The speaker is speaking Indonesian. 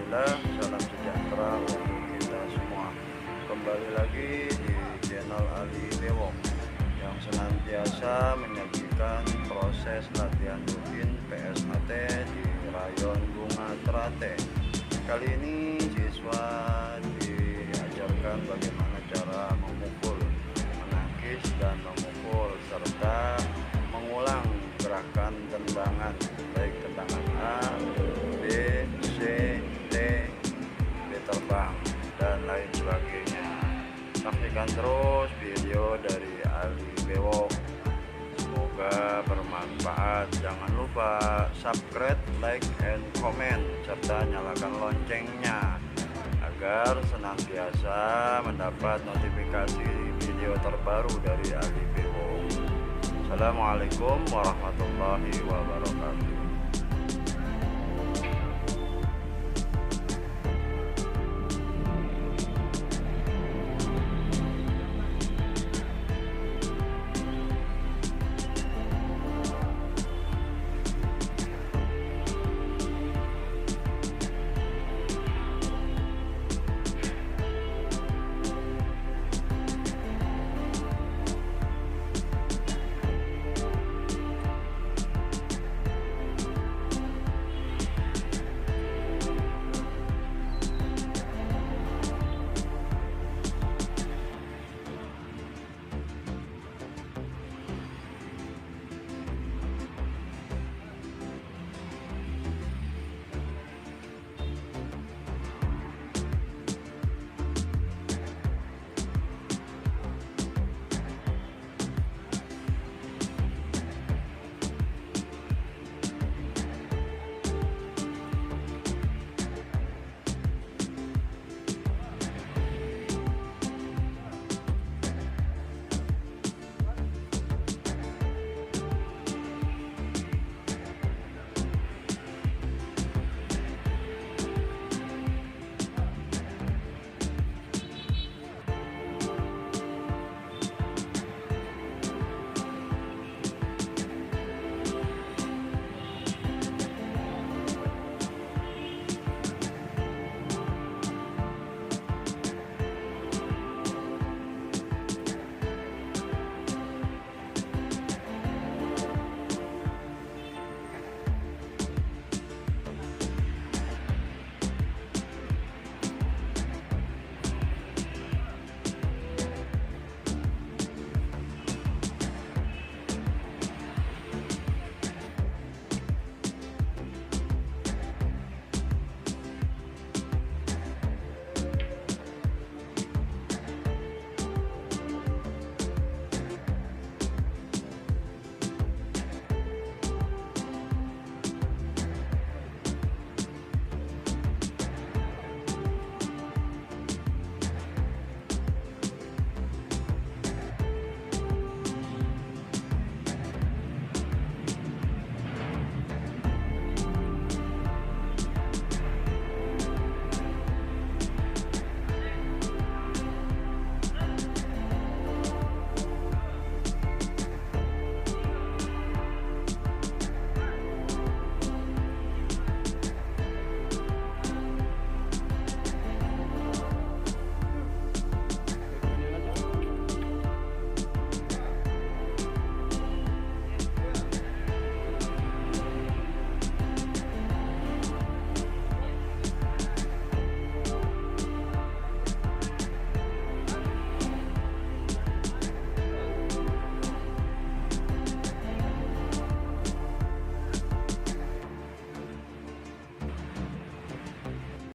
Alhamdulillah, salam sejahtera untuk kita semua. Kembali lagi di channel Ali Bewok yang senantiasa menyajikan proses latihan rutin PSAT di Rayon Bunga Teratai. Kali ini siswa diajarkan bagaimana cara memukul, menangkis dan memukul serta mengulang gerakan tendangan, baik tendangan A, B, C, D, B terbang dan lain sebagainya. Saksikan terus video dari Ali Bewok, semoga bermanfaat. Jangan lupa subscribe, like, and comment serta nyalakan loncengnya agar senantiasa mendapat notifikasi video terbaru dari Ali Bewok. Assalamualaikum warahmatullahi wabarakatuh.